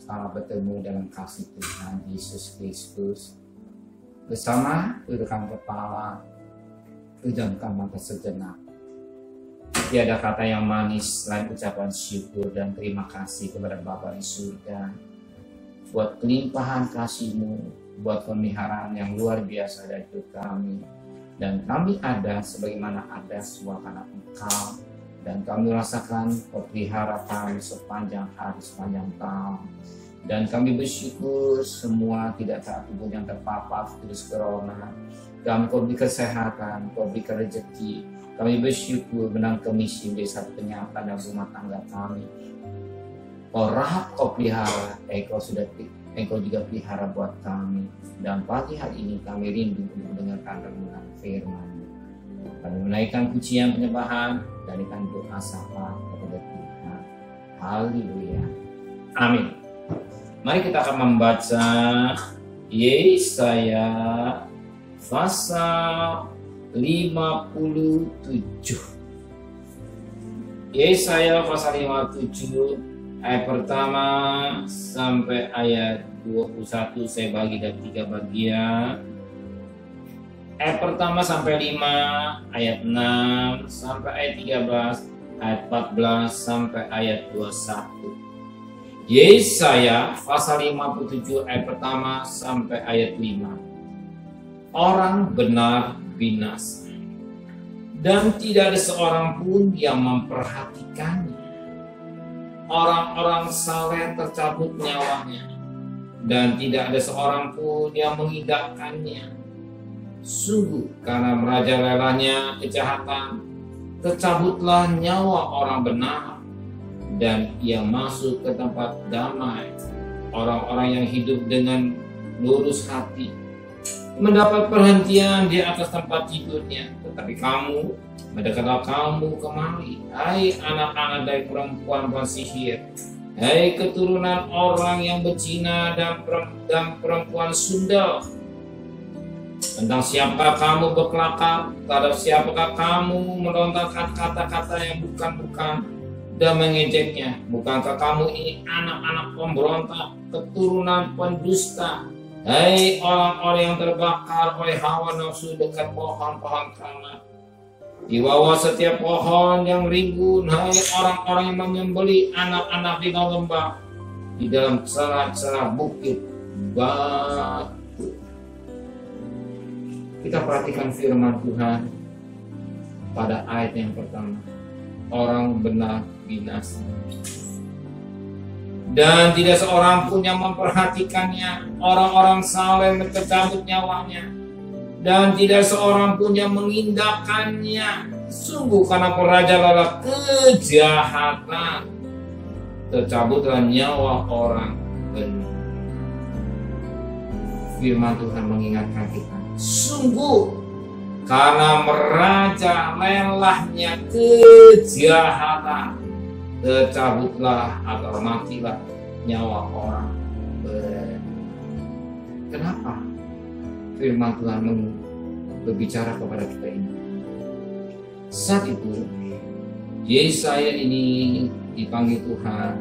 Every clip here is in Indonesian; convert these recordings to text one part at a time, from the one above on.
sama bertemu dalam kasih Tuhan Yesus Kristus. Bersama tundukkan kepala, pejamkan mata sejenak. Tiada kata yang manis selain ucapan syukur dan terima kasih kepada Bapa di surga buat kelimpahan kasih-Mu, buat pemeliharaan yang luar biasa dari hidup kami. Dan kami ada sebagaimana ada semua karena Engkau. Dan kami rasakan pelihara kami sepanjang hari, sepanjang tahun. Dan kami bersyukur semua tidak satu pun yang terpapar virus corona. Kau beri kesehatan, Kau beri rezeki. Kami bersyukur menang kemisi menjadi satu kenyataan dalam rumah tangga kami. Kau rahap, Kau pelihara, Engkau juga pelihara buat kami. Dan pagi hari ini kami rindu untuk mendengarkan renungan firman. Kami menaikkan pujian penyembahan dan ikan doa sapa kepada Tuhan. Haleluya. Amin. Mari kita akan membaca Yesaya pasal 57. Yesaya pasal 57 ayat pertama sampai ayat 21 saya bagi dari 3 bagian. Ayat pertama sampai 5, ayat 6 sampai ayat 13, ayat 14 sampai ayat 21. Yesaya pasal 57 ayat pertama sampai ayat 5. Orang benar binasa, dan tidak ada seorang pun yang memperhatikannya. Orang-orang saleh tercabut nyawanya, dan tidak ada seorang pun yang mengindahkannya. Sungguh karena merajalelanya kejahatan, tercabutlah nyawa orang benar, dan ia masuk ke tempat damai. Orang-orang yang hidup dengan lurus hati mendapat perhentian di atas tempat tidurnya. Tetapi kamu, mendekatlah kamu kemari, hai anak-anak dari perempuan sihir, hai keturunan orang yang berzina dan perempuan sundal. Tentang siapa kamu berkelakar, terhadap siapakah kamu melontarkan kata-kata yang bukan-bukan dan mengejeknya? Bukankah kamu ini anak-anak pemberontak, keturunan pendusta? Hai orang-orang yang terbakar oleh hawa nafsu dekat pohon-pohon keramat. Di bawah setiap pohon yang rimbun, hai orang-orang yang menyembelih anak-anak di dalam lembah, di dalam celah-celah bukit batu. Kita perhatikan firman Tuhan pada ayat yang pertama. Orang benar binasa, dan tidak seorang pun yang memperhatikannya. Orang-orang saleh tercabut nyawanya, dan tidak seorang pun yang mengindahkannya. Sungguh karena merajalela kejahatan, tercabutlah nyawa orang benar. Firman Tuhan mengingatkan kita, sungguh karena merajalelahnya kejahatan, tercabutlah atau matilah nyawa orang benar. Kenapa firman Tuhan berbicara kepada kita ini? Saat itu Yesaya ini dipanggil Tuhan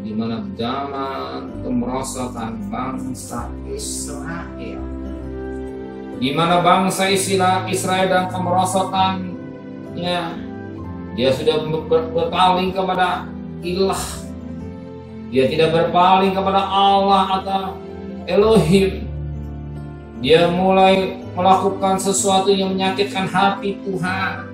di mana zaman kemerosotan bangsa Israel, di mana bangsa Israel dan kemerosotannya, dia sudah berpaling kepada ilah. Dia tidak berpaling kepada Allah atau Elohim. Dia mulai melakukan sesuatu yang menyakitkan hati Tuhan,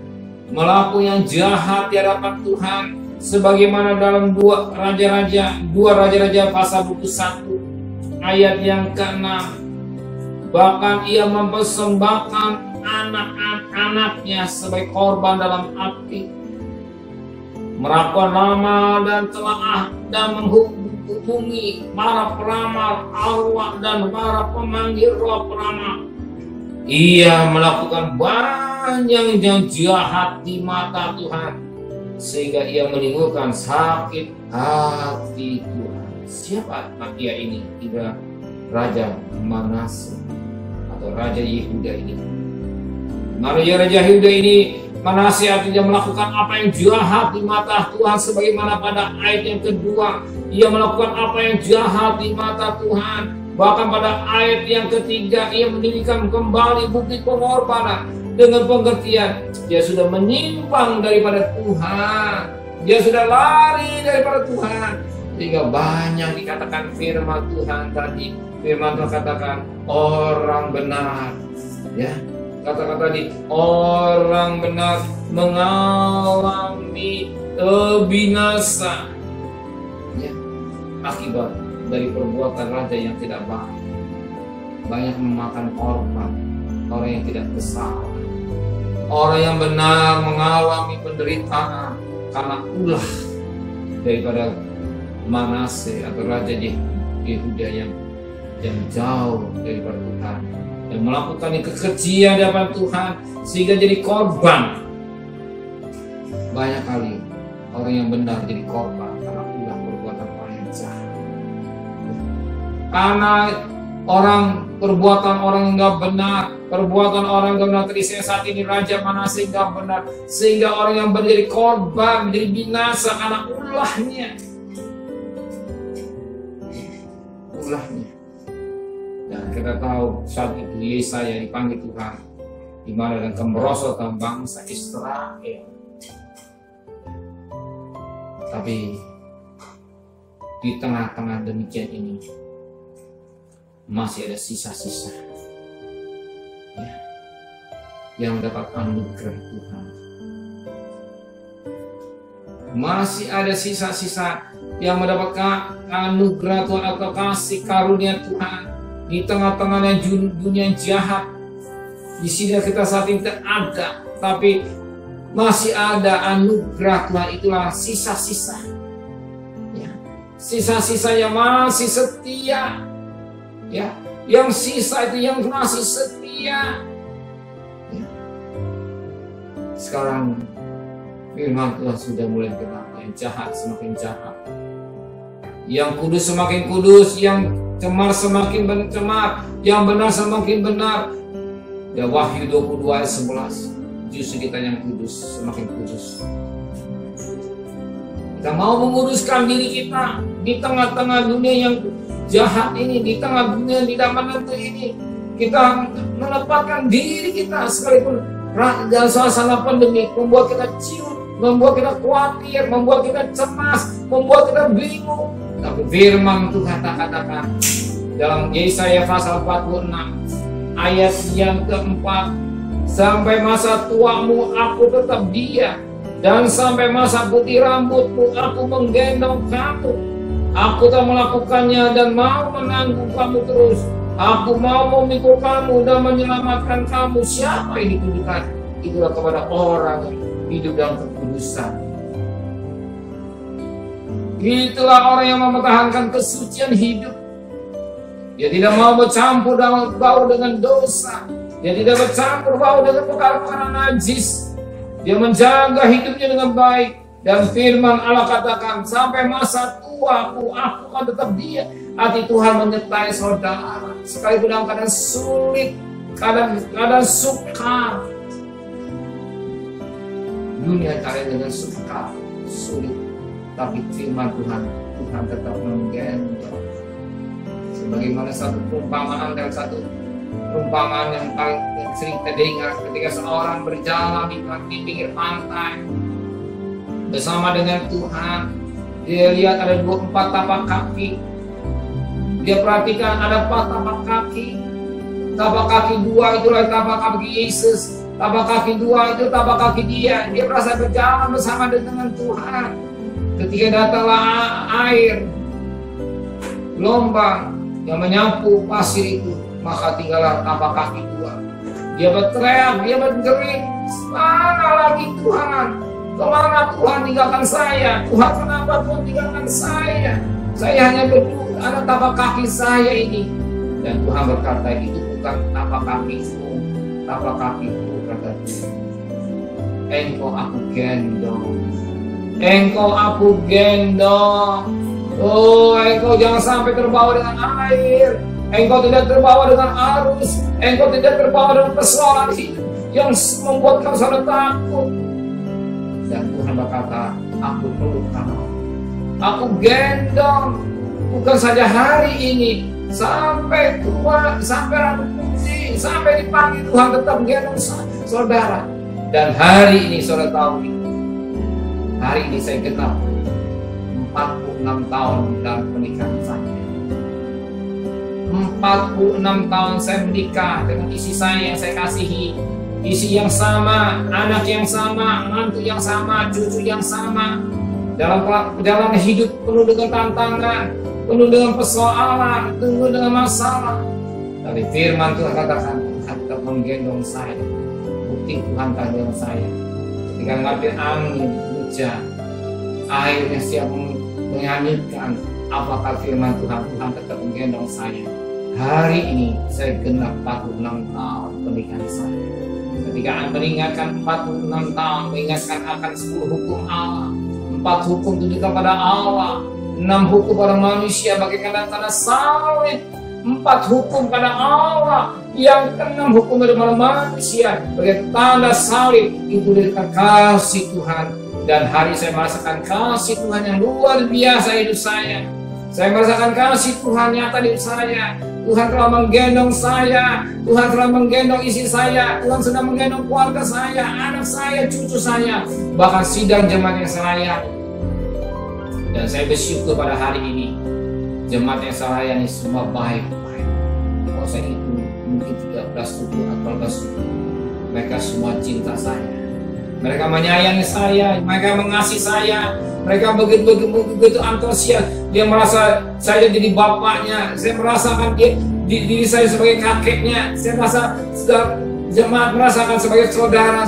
melakukan yang jahat di hadapan Tuhan, sebagaimana dalam dua raja-raja pasal 21 ayat yang ke-6. Bahkan ia mempersembahkan anak-anaknya sebagai korban dalam api, merakukan nama dan telah dan menghubungi para peramal arwah dan para pemanggil roh peramal. Ia melakukan banyak yang jahat di mata Tuhan, sehingga ia menimbulkan sakit hati Tuhan. Siapa dia ini? Tidak Raja Manase atau Raja Yehuda ini. Raja Yehuda ini, Manase artinya melakukan apa yang jahat di mata Tuhan, sebagaimana pada ayat yang kedua ia melakukan apa yang jahat di mata Tuhan. Bahkan pada ayat yang ketiga, ia mendirikan kembali bukti pengorbanan dengan pengertian dia sudah menyimpang daripada Tuhan, dia sudah lari daripada Tuhan. Sehingga banyak dikatakan firman Tuhan tadi, firman Tuhan katakan orang benar, ya, kata-kata tadi orang benar mengalami binasa, ya, akibat dari perbuatan raja yang tidak baik. Banyak memakan korban orang yang tidak bersalah. Orang yang benar mengalami penderitaan karena ulah daripada Manase atau raja Yehuda yang jauh daripada Tuhan, yang melakukan kekejian di hadapan Tuhan sehingga jadi korban. Banyak kali orang yang benar jadi korban karena ulah perbuatan orang yang jahat. Karena perbuatan orang yang nggak benar, perbuatan orang yang nggak benar. Saat ini Raja Manase nggak benar, sehingga orang yang menjadi korban, menjadi binasa karena ulahnya. Dan kita tahu saat itu Yesaya dipanggil Tuhan, di mana dan kemerosotan bangsa Israel. Tapi di tengah-tengah demikian ini masih ada sisa-sisa, ya, yang dapat anugerah Tuhan. Masih ada sisa-sisa yang mendapatkan anugerah Tuhan atau kasih karunia Tuhan di tengah-tengahnya dunia jahat. Di sini kita saat ini tidak ada, tapi masih ada anugerah Tuhan. Itulah sisa-sisa, ya, sisa-sisa yang masih setia, ya, yang sisa itu yang masih setia, ya. Sekarang firman Tuhan sudah mulai bergerak, yang jahat semakin jahat, yang kudus semakin kudus, yang cemar semakin cemar, yang benar semakin benar. Ya, Wahyu 22 ayat 11, justru kita yang kudus semakin kudus. Kita mau menguduskan diri kita di tengah-tengah dunia yang jahat ini, di tengah dunia yang tidak menentu ini. Kita menempatkan diri kita, sekalipun dalam suasana pandemi membuat kita ciut, membuat kita khawatir, membuat kita cemas, membuat kita bingung. Tapi firman Tuhan katakan dalam Yesaya pasal 46 ayat yang keempat, sampai masa tuamu aku tetap dia, dan sampai masa putih rambutmu aku menggendong kamu. Aku tak melakukannya dan mau menanggung kamu terus. Aku mau memikul kamu dan menyelamatkan kamu. Siapa yang ditujukan? Itulah kepada orang yang hidup dalam kekudusan. Itulah orang yang mempertahankan kesucian hidup. Dia tidak mau bercampur dalam bau dengan dosa. Dia tidak bercampur bau dengan perkara-perkara najis. Dia menjaga hidupnya dengan baik. Dan firman Allah katakan, sampai masa tuaku aku akan tetap dia. Hati Tuhan menyertai saudara, sekalipun dalam keadaan sulit, keadaan sukar. Dunia kalian dengan sukar, sulit, tapi firman Tuhan tetap menggendong. Sebagaimana satu perumpamaan dan satu perumpamaan yang paling sering kita dengar ketika seorang berjalan di pinggir pantai bersama dengan Tuhan. Dia lihat ada 24 tapak kaki. Dia perhatikan ada 4 tapak kaki. Tapak kaki 2 itulah tapak kaki Yesus. Tapak kaki 2 itu tapak kaki dia. Dia merasa berjalan bersama dengan Tuhan. Ketika datanglah air, gelombang yang menyapu pasir itu, maka tinggallah tapak kaki 2. Dia berteriak, dia berjerit, mana lagi Tuhan? Kemana Tuhan tinggalkan saya? Tuhan, kenapa Tuhan tinggalkan saya? Saya hanya berdua, ada tapak kaki saya ini. Dan Tuhan berkata, itu bukan tapak kakimu, tapak kakiku, kata Tuhan. Engkau aku gendong. Engkau aku gendong. Oh, engkau jangan sampai terbawa dengan air. Engkau tidak terbawa dengan arus. Engkau tidak terbawa dengan persoalan hidup yang membuat kamu sangat takut. Dan Tuhan berkata, aku peluk kamu. aku gendong, bukan saja hari ini, sampai tua, sampai rambut putih, sampai dipanggil Tuhan tetap gendong saudara. Dan hari ini saudara tahu, hari ini saya genap 46 tahun dalam pernikahan saya. 46 tahun saya menikah dengan istri saya yang saya kasihi, istri yang sama, anak yang sama, mantu yang sama, cucu yang sama. Dalam hidup penuh dengan tantangan, penuh dengan persoalan, penuh dengan masalah. Tapi firman Tuhan katakan, Tuhan tetap menggendong saya. Bukti Tuhan menggendong saya. Ketika ngambil angin, hujan, airnya siap menghanyutkan. Apakah firman Tuhan? Tuhan tetap menggendong saya. Hari ini saya genap 46 tahun pernikahan saya. Ketika mengingatkan 46 tahun, mengingatkan akan 10 hukum Allah, 4 hukum tunjukkan pada Allah, 6 hukum pada manusia bagaikan tanda salib, 4 hukum pada Allah, yang ke-6 hukum pada manusia bagai tanda salib. Itu dari kasih Tuhan. Dan hari saya merasakan kasih Tuhan yang luar biasa hidup saya. Saya merasakan kasih Tuhan nyata di hidup saya. Tuhan telah menggendong saya, Tuhan telah menggendong istri saya, Tuhan sedang menggendong keluarga saya, anak saya, cucu saya, bahkan sidang jemaat yang saya. Dan saya bersyukur pada hari ini, jemaat yang saya layani semua baik-baik. Kalau saya itu mungkin 13 suku atau 12 suku, mereka semua cinta saya. Mereka menyayangi saya, mereka mengasihi saya, mereka begitu antusias. Dia merasa saya jadi bapaknya, saya merasakan diri saya sebagai kakeknya, saya merasa jemaat merasakan sebagai saudara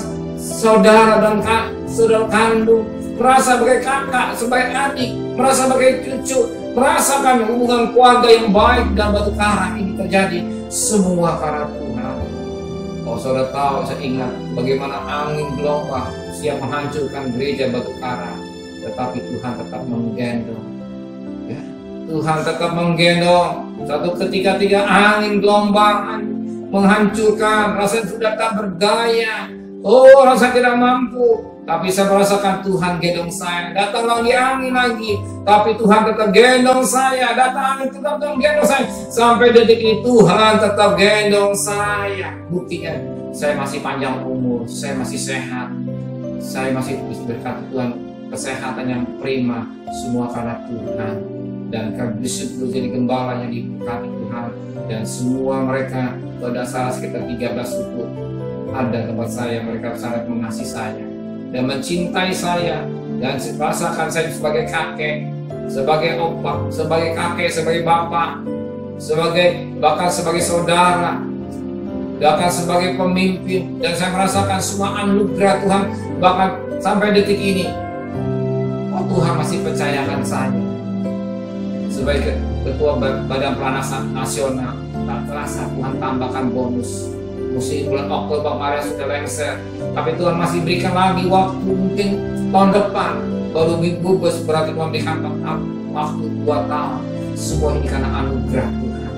dan saudara kandung, merasa sebagai kakak, sebagai adik, merasa sebagai cucu, merasakan hubungan keluarga yang baik dan Batu Karang ini terjadi semua karena Tuhan. Oh, saudara tahu, saya ingat bagaimana angin gelombang siap menghancurkan gereja Batu Karang, tetapi Tuhan tetap menggendong. Ya, Tuhan tetap menggendong. Satu ketika angin gelombang menghancurkan, rasanya sudah tak berdaya. Oh, rasa tidak mampu. Tapi saya merasakan Tuhan gendong saya. Datang lagi angin lagi, tapi Tuhan tetap gendong saya. Datang angin tetap gendong saya. Sampai detik ini Tuhan tetap gendong saya. Buktinya saya masih panjang umur, saya masih sehat, saya masih berkat Tuhan, kesehatan yang prima, semua karena Tuhan. Dan kami bersyukur jadi gembala yang diberkati Tuhan. Dan semua mereka berdasar sekitar 13 suku ada tempat saya, mereka sangat mengasihi saya dan mencintai saya, dan merasakan saya sebagai kakek, sebagai opa, sebagai kakek, sebagai bapak, bahkan sebagai saudara, bahkan sebagai pemimpin. Dan saya merasakan semua anugerah Tuhan, bahkan sampai detik ini Tuhan masih percayakan saya sebagai ketua Badan Pelanasan Nasional. Tak terasa Tuhan tambahkan bonus. Musim bulan Oktober kemarin sudah lengser, tapi Tuhan masih berikan lagi waktu, mungkin tahun depan baru bubus, berarti memberikan waktu 2 tahun. Semua ini karena anugerah Tuhan,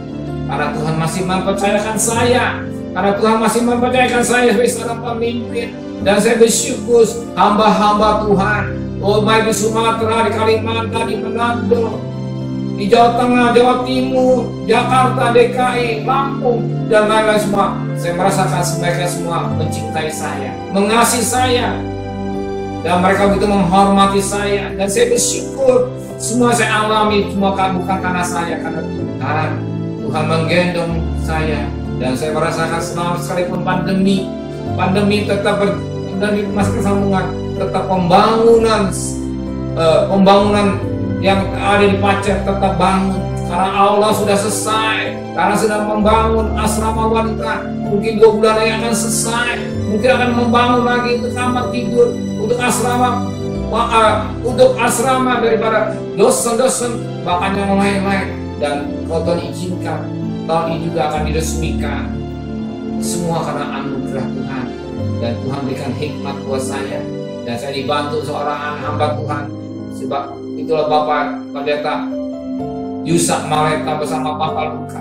karena Tuhan masih mempercayakan saya, karena Tuhan masih mempercayakan saya sebagai seorang pemimpin. Dan saya bersyukur hamba-hamba Tuhan, oh baik di Sumatera, di Kalimantan, di Manado, di Jawa Tengah, Jawa Timur, Jakarta, DKI, Lampung, dan lain-lain semua. Saya merasakan mereka semua mencintai saya, mengasihi saya, dan mereka begitu menghormati saya. Dan saya bersyukur semua saya alami, semua bukan karena saya, karena Tuhan. Tuhan menggendong saya. Dan saya merasakan selama sekalipun pandemi tetap dari masa kesambungan, tetap pembangunan yang ada di Pacet tetap bangun, karena Allah sudah selesai, karena sedang membangun asrama wanita. Mungkin 2 bulan lagi akan selesai, mungkin akan membangun lagi untuk kamar tidur, untuk asrama daripada dosen-dosen, bahkan yang lain-lain. Dan kalau Tuhan izinkan, tahun ini juga akan diresmikan. Semua karena anugerah Tuhan, dan Tuhan berikan hikmat buat saya, dan saya dibantu seorang hamba Tuhan. Sebab itulah Bapak Pendeta Yusak Maleta bersama Bapak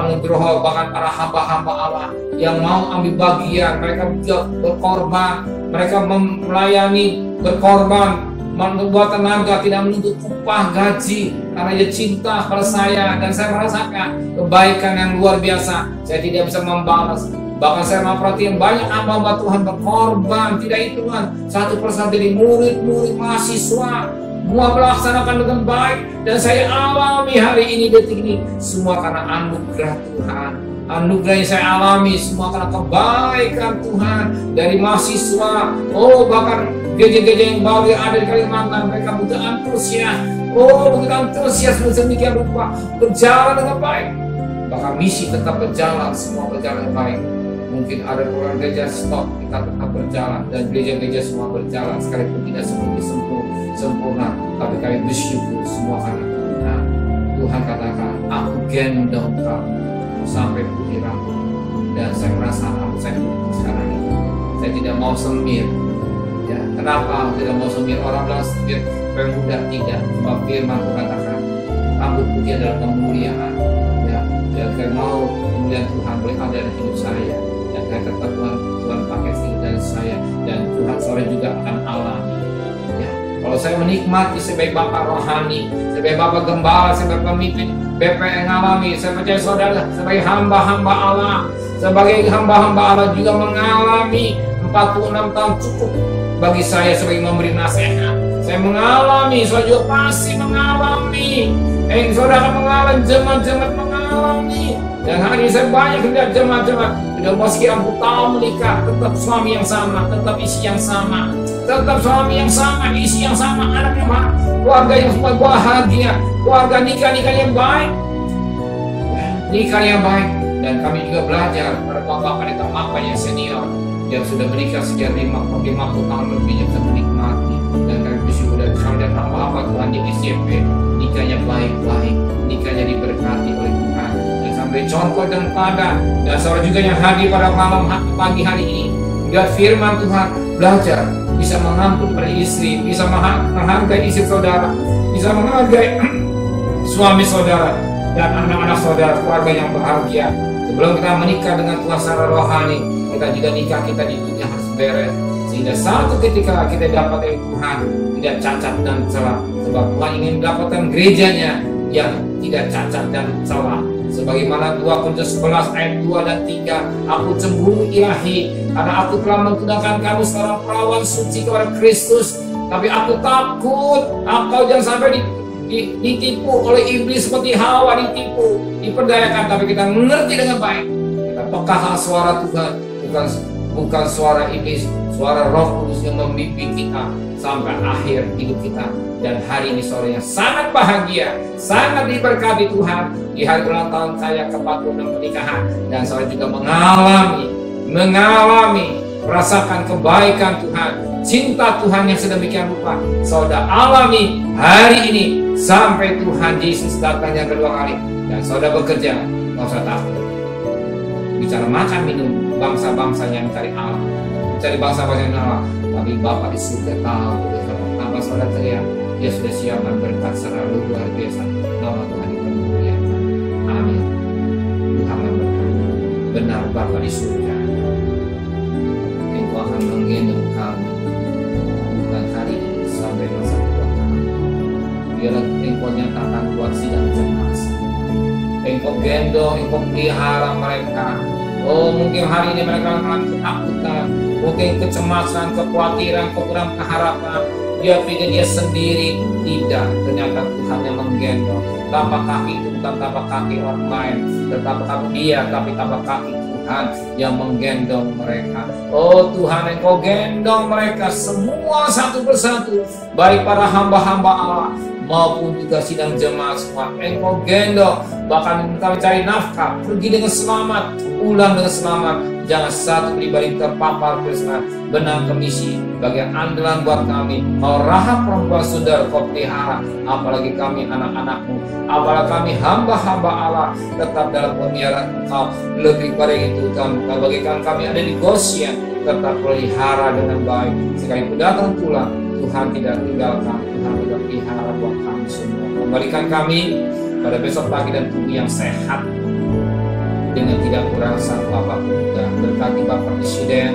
Nugroho, bahkan para hamba-hamba Allah yang mau ambil bagian. Mereka juga berkorban, mereka melayani, berkorban membuat tenaga, tidak menuntut upah gaji, karena dia cinta pada saya dan saya merasakan kebaikan yang luar biasa. Saya tidak bisa membalas. Bahkan saya memperhatikan banyak hamba Tuhan berkorban, tidak itu Tuhan, satu persatu dari murid-murid, mahasiswa, semua melaksanakan dengan baik, dan saya alami hari ini, detik ini, semua karena anugerah Tuhan. Anugerah yang saya alami semua karena kebaikan Tuhan. Dari mahasiswa, bahkan gereja-gereja yang baru yang ada di Kalimantan, mereka begitu antusias, begitu antusias, sedemikian rupa berjalan dengan baik. Bahkan misi tetap berjalan, semua berjalan dengan baik. Mungkin ada program gereja stop, kita tetap berjalan, dan gereja-gereja semua berjalan sekalipun tidak seperti sempurna, tapi kami bersyukur semua karena Tuhan. Tuhan katakan, aku gendong kamu sampai putih rambut, dan saya merasa rambut saya putih sekarang ini. Saya tidak mau semir. Ya, kenapa tidak mau semir? Orang bilang semir pemuda, tidak. Sebab firman katakan rambut putih adalah kemuliaan. Ya, dan saya mau kemuliaan Tuhan boleh ada dalam hidup saya. Dan saya tetap Tuhan pakai hidup dari saya, dan Tuhan sore juga akan alami. Ya, kalau saya menikmati sebagai bapak rohani, sebagai bapak gembala, sebagai pemimpin BPN ngalami, saya percaya saudara sebagai hamba-hamba Allah, sebagai hamba-hamba Allah juga mengalami 46 tahun cukup bagi saya sebagai memberi nasihat. Saya mengalami, saudara juga pasti mengalami. Saudara mengalami, jemaat-jemaat mengalami. Dan hari ini saya banyak melihat jemaat-jemaat sudah sekian tahun menikah, tetap suami yang sama, tetap isi yang sama, tetap suami yang sama, isi yang sama, anak yang sama, keluarga yang semua bahagia, keluarga nikah yang baik, nikah yang baik. Dan kami juga belajar pada bapak dan bapak yang senior yang sudah menikah sekian 50 tahun lebih, yang bisa menikmati. Dan kami bersyukur dan kami dan hamba Tuhan di SCP, nikahnya baik-baik, nikahnya diberkati oleh Tuhan. Dan sampai contoh dan padan, dan saudara juga yang hadir pada malam pagi hari ini, lihat firman Tuhan, belajar bisa mengampun pada istri, bisa menghargai istri saudara, bisa menghargai suami saudara dan anak-anak saudara, keluarga yang bahagia. Sebelum kita menikah dengan Tuhan secara rohani, kita juga nikah kita di dunia harus beres, sehingga satu ketika kita dapat dari Tuhan tidak cacat dan celah. Sebab Tuhan ingin mendapatkan gerejanya yang tidak cacat dan celah. Sebagaimana 2 Korintus 11 ayat 2 dan 3, aku cemburu ilahi karena aku telah menggunakan kamu seorang perawan suci kepada Kristus, tapi aku takut engkau jangan sampai ditipu oleh iblis seperti Hawa ditipu, diperdayakan. Tapi kita mengerti dengan baik, kita peka suara Tuhan, bukan suara iblis, suara Roh Kudus yang membimbing kita sampai akhir hidup kita. Dan hari ini sore yang sangat bahagia, sangat diberkati Tuhan di hari ulang tahun saya ke-46 pernikahan. Dan saya juga mengalami merasakan kebaikan Tuhan, cinta Tuhan yang sedemikian rupa. Saudara alami hari ini sampai Tuhan Yesus datang yang kedua kali. Dan saudara bekerja, nggak usah takut. Bicara makan minum, bangsa-bangsa yang mencari Allah, mencari bangsa-bangsa yang Allah. Tapi Bapa di surga tahu, tanpa saudara teriak, Dia sudah siapkan berkat secara luar biasa. Nama Tuhan dipermuliakan. Amin. Tuhan memberkati. Benar Bapa di surga, Engkau akan menggendong kami, bukan hari ini sampai masa tua kami. Biarlah Engkau nyatakan buat sidang cemas. Engkau gendong, Engkau pelihara mereka. Mungkin hari ini mereka mengalami ketakutan, mungkin kecemasan, kekhawatiran, kekurangan keharapan. Dia pikir dia sendiri. Tidak, ternyata Tuhan yang menggendong. Tapak kaki itu bukan tapak kaki orang lain, tetapi kaki dia, tapi tapak kaki Tuhan yang menggendong mereka. Tuhan, Engkau gendong mereka semua satu persatu, baik para hamba-hamba Allah maupun juga sidang jemaat semua. Engkau gendong, bahkan kami cari nafkah, pergi dengan selamat, pulang dengan selamat. Jangan satu pribadi terpapar Kristus. Benang kemisi bagian andalan buat kami. Kau Rahab perempuan saudara, Kau pelihara. Apalagi kami anak-anakmu, apalagi kami hamba-hamba Allah, tetap dalam pemeliharaan Engkau. Lebih pada itu bagikan kami ada di Goshen, tetap pelihara dengan baik. Sekalipun datang pulang, Tuhan tidak tinggalkan. Tuhan tetap pelihara buat kami semua. Kembalikan kami pada besok pagi dan tubuh yang sehat, dengan tidak kurang satu apapun. Dan berkati Bapak Presiden,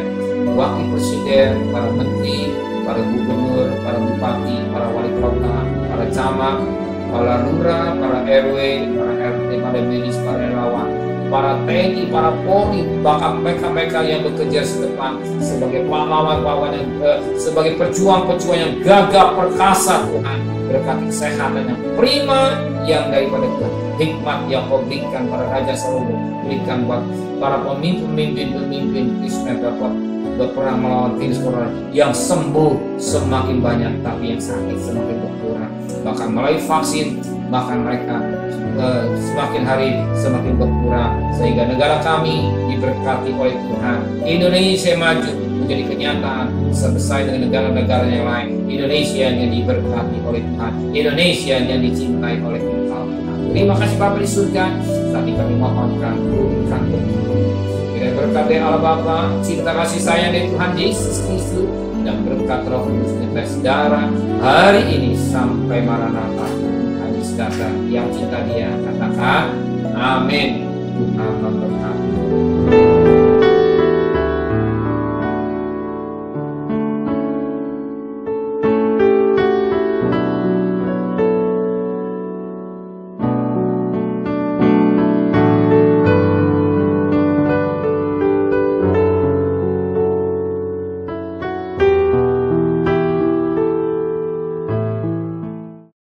Wakil Presiden, para menteri, para gubernur, para bupati, para wali kota, para camat, para lurah, para RW, para RT, para medis, para relawan, para TNI, para Polri, bahkan mereka-mereka yang bekerja di depan sebagai pahlawan-pahlawan yang sebagai pejuang-pejuang yang gagah perkasa. Tuhan, berkati kesehatan yang prima yang daripada Tuhan, hikmat yang Kau berikan pada Raja Salomo, berikan buat para pemimpin Kristen dapat berperang melawan virus corona, yang sembuh semakin banyak tapi yang sakit semakin berkurang, bahkan melalui vaksin bahkan mereka semakin hari semakin berkurang, sehingga negara kami diberkati oleh Tuhan. Indonesia maju menjadi kenyataan selesai dengan negara-negara yang lain. Indonesia yang diberkati oleh Tuhan, Indonesia yang dicintai oleh Tuhan. Terima kasih Bapa di surga, tadi kami mohonkan turunkan kiranya berkat dari Allah Bapa, cinta kasih sayang dari Tuhan Yesus Kristus, dan berkat Roh Kudus menetes darah hari ini sampai Maranatha datang. Yang cinta Dia katakan amin. Tuhan memberkati.